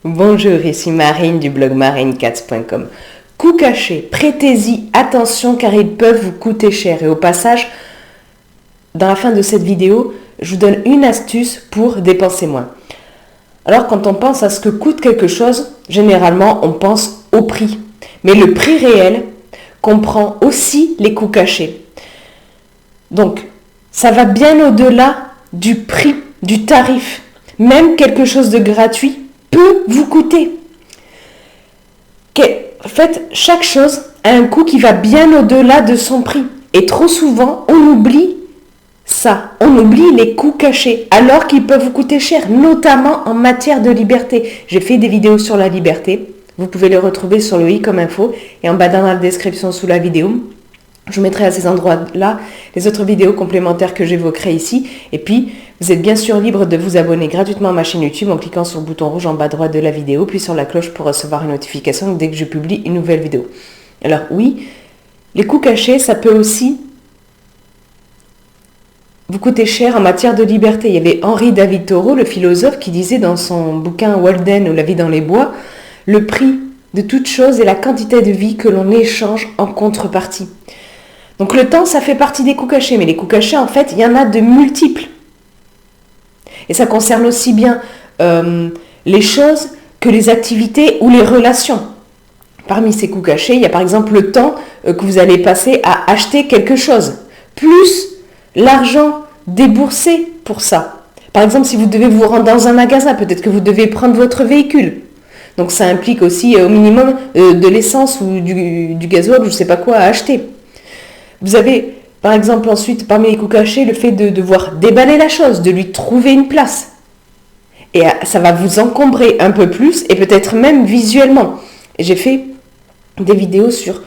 Bonjour, ici Marine du blog marinecats.com. Coûts cachés, prêtez-y attention car ils peuvent vous coûter cher. Et au passage, dans la fin de cette vidéo, je vous donne une astuce pour dépenser moins. Alors quand on pense à ce que coûte quelque chose, généralement on pense au prix. Mais le prix réel comprend aussi les coûts cachés. Donc, ça va bien au-delà du prix, du tarif. Même quelque chose de gratuit peut vous coûter. En fait, chaque chose a un coût qui va bien au-delà de son prix. Et trop souvent, on oublie ça. On oublie les coûts cachés, alors qu'ils peuvent vous coûter cher, notamment en matière de liberté. J'ai fait des vidéos sur la liberté. Vous pouvez les retrouver sur le i comme info et en bas dans la description sous la vidéo. Je vous mettrai à ces endroits-là les autres vidéos complémentaires que j'évoquerai ici. Et puis, vous êtes bien sûr libre de vous abonner gratuitement à ma chaîne YouTube en cliquant sur le bouton rouge en bas droite de la vidéo, puis sur la cloche pour recevoir une notification dès que je publie une nouvelle vidéo. Alors oui, les coûts cachés, ça peut aussi vous coûter cher en matière de liberté. Il y avait Henri David Thoreau, le philosophe, qui disait dans son bouquin Walden ou La vie dans les bois, le prix de toute chose est la quantité de vie que l'on échange en contrepartie. Donc le temps, ça fait partie des coûts cachés, mais les coûts cachés, en fait, il y en a de multiples. Et ça concerne aussi bien les choses que les activités ou les relations. Parmi ces coûts cachés, il y a par exemple le temps que vous allez passer à acheter quelque chose, plus l'argent déboursé pour ça. Par exemple, si vous devez vous rendre dans un magasin, peut-être que vous devez prendre votre véhicule. Donc ça implique aussi au minimum de l'essence ou du gasoil, je ne sais pas quoi, à acheter. Vous avez, par exemple, ensuite, parmi les coûts cachés, le fait de devoir déballer la chose, de lui trouver une place. Et ça va vous encombrer un peu plus, et peut-être même visuellement. J'ai fait des vidéos sur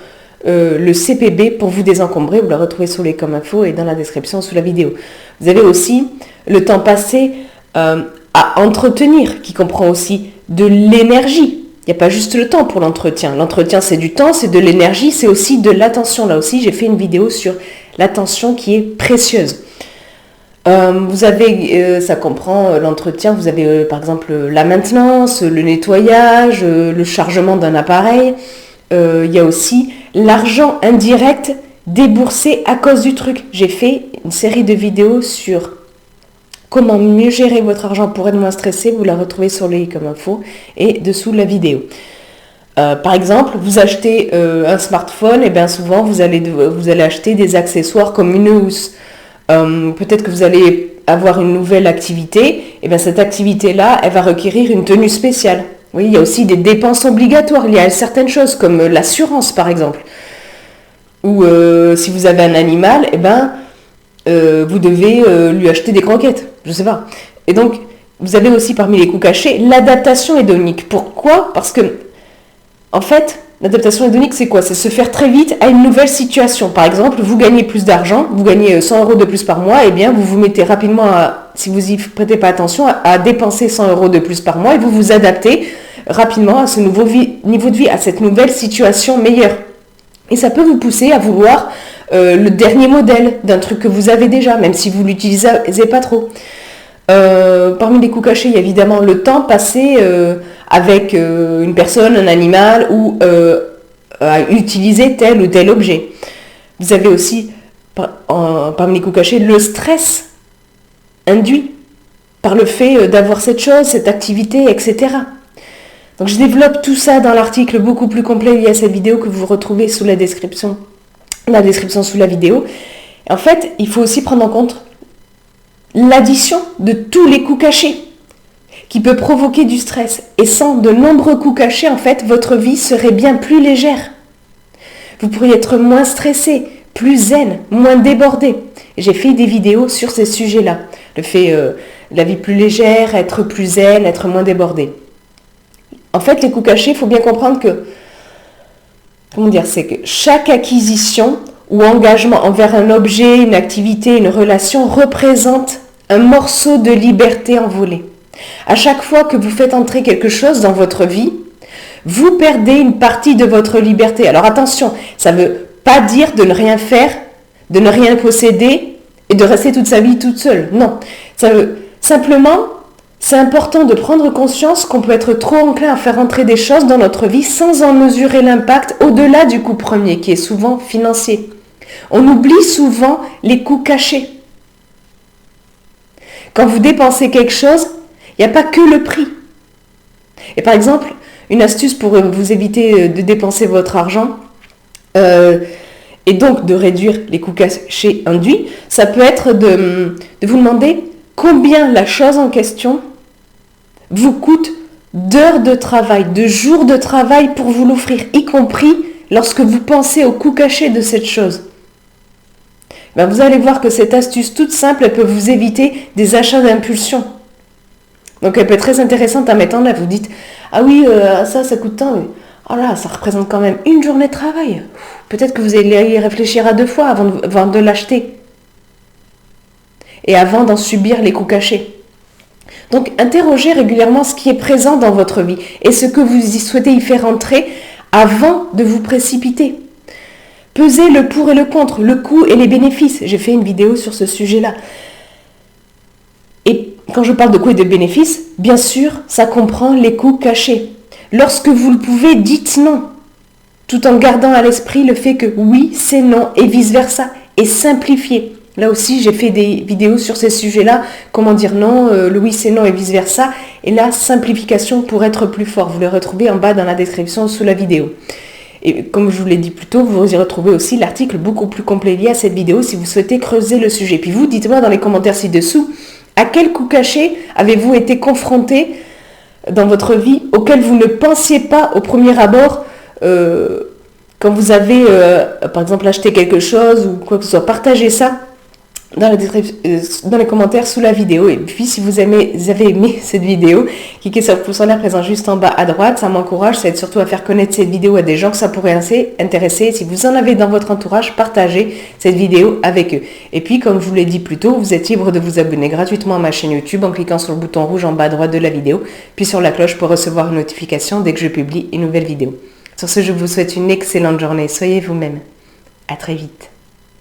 le CPB pour vous désencombrer. Vous la retrouvez sous les comme info et dans la description sous la vidéo. Vous avez aussi le temps passé à entretenir, qui comprend aussi de l'énergie. Il n'y a pas juste le temps pour l'entretien. L'entretien, c'est du temps, c'est de l'énergie, c'est aussi de l'attention. Là aussi, j'ai fait une vidéo sur l'attention qui est précieuse. Vous avez, ça comprend l'entretien, vous avez par exemple la maintenance, le nettoyage, le chargement d'un appareil. Il y a aussi l'argent indirect déboursé à cause du truc. J'ai fait une série de vidéos sur comment mieux gérer votre argent pour être moins stressé, vous la retrouvez sur le i comme info et dessous la vidéo. Par exemple, vous achetez un smartphone, et bien souvent vous allez acheter des accessoires comme une housse. Peut-être que vous allez avoir une nouvelle activité, et bien cette activité-là, elle va requérir une tenue spéciale. Oui, il y a aussi des dépenses obligatoires, il y a certaines choses comme l'assurance par exemple. Ou si vous avez un animal, et bien vous devez lui acheter des croquettes, je sais pas. Et donc, vous avez aussi parmi les coûts cachés l'adaptation hédonique. Pourquoi ? Parce que, en fait, l'adaptation hédonique, c'est quoi ? C'est se faire très vite à une nouvelle situation. Par exemple, vous gagnez plus d'argent, vous gagnez 100 € de plus par mois, et bien vous vous mettez rapidement, si vous y prêtez pas attention, à dépenser 100 € de plus par mois, et vous vous adaptez rapidement à ce nouveau niveau de vie, à cette nouvelle situation meilleure. Et ça peut vous pousser à vouloir le dernier modèle d'un truc que vous avez déjà, même si vous ne l'utilisez pas trop. Parmi les coûts cachés, il y a évidemment le temps passé avec une personne, un animal ou à utiliser tel ou tel objet. Vous avez aussi, parmi les coûts cachés, le stress induit par le fait d'avoir cette chose, cette activité, etc. Donc je développe tout ça dans l'article beaucoup plus complet lié à cette vidéo que vous retrouvez sous la description sous la vidéo. En fait, il faut aussi prendre en compte l'addition de tous les coûts cachés qui peut provoquer du stress. Et sans de nombreux coûts cachés, en fait, votre vie serait bien plus légère. Vous pourriez être moins stressé, plus zen, moins débordé. J'ai fait des vidéos sur ces sujets-là. Le fait de la vie plus légère, être plus zen, être moins débordé. En fait, les coûts cachés, il faut bien comprendre que c'est que chaque acquisition ou engagement envers un objet, une activité, une relation représente un morceau de liberté envolé. À chaque fois que vous faites entrer quelque chose dans votre vie, vous perdez une partie de votre liberté. Alors attention, ça ne veut pas dire de ne rien faire, de ne rien posséder et de rester toute sa vie toute seule. Non, ça veut simplement C'est important de prendre conscience qu'on peut être trop enclin à faire entrer des choses dans notre vie sans en mesurer l'impact au-delà du coût premier, qui est souvent financier. On oublie souvent les coûts cachés. Quand vous dépensez quelque chose, il n'y a pas que le prix. Et par exemple, une astuce pour vous éviter de dépenser votre argent et donc de réduire les coûts cachés induits, ça peut être de vous demander combien la chose en question vous coûte d'heures de travail, de jours de travail pour vous l'offrir, y compris lorsque vous pensez au coût caché de cette chose. Ben vous allez voir que cette astuce toute simple, elle peut vous éviter des achats d'impulsion. Donc elle peut être très intéressante à mettre en œuvre. Vous dites, ah oui, ça coûte tant, mais oh là, ça représente quand même une journée de travail. Peut-être que vous allez y réfléchir à 2 fois avant de l'acheter. Et avant d'en subir les coûts cachés. Donc interrogez régulièrement ce qui est présent dans votre vie et ce que vous y souhaitez y faire entrer avant de vous précipiter. Pesez le pour et le contre, le coût et les bénéfices. J'ai fait une vidéo sur ce sujet-là. Et quand je parle de coûts et de bénéfices, bien sûr, ça comprend les coûts cachés. Lorsque vous le pouvez, dites non, tout en gardant à l'esprit le fait que oui, c'est non et vice-versa, et simplifiez. Là aussi, j'ai fait des vidéos sur ces sujets-là, comment dire non, le oui, c'est non et vice-versa, et la simplification pour être plus fort. Vous le retrouvez en bas dans la description sous la vidéo. Et comme je vous l'ai dit plus tôt, vous y retrouvez aussi l'article beaucoup plus complet lié à cette vidéo si vous souhaitez creuser le sujet. Puis vous, dites-moi dans les commentaires ci-dessous, à quel coût caché avez-vous été confronté dans votre vie auquel vous ne pensiez pas au premier abord quand vous avez, par exemple, acheté quelque chose ou quoi que ce soit. Partagez ça dans les commentaires sous la vidéo. Et puis si vous avez aimé cette vidéo, cliquez sur le pouce en l'air présent juste en bas à droite, ça m'encourage, ça aide surtout à faire connaître cette vidéo à des gens que ça pourrait intéresser. Et si vous en avez dans votre entourage, partagez cette vidéo avec eux. Et puis comme je vous l'ai dit plus tôt, vous êtes libre de vous abonner gratuitement à ma chaîne YouTube en cliquant sur le bouton rouge en bas à droite de la vidéo, puis sur la cloche pour recevoir une notification dès que je publie une nouvelle vidéo. Sur ce, je vous souhaite une excellente journée, soyez vous-même. À très vite.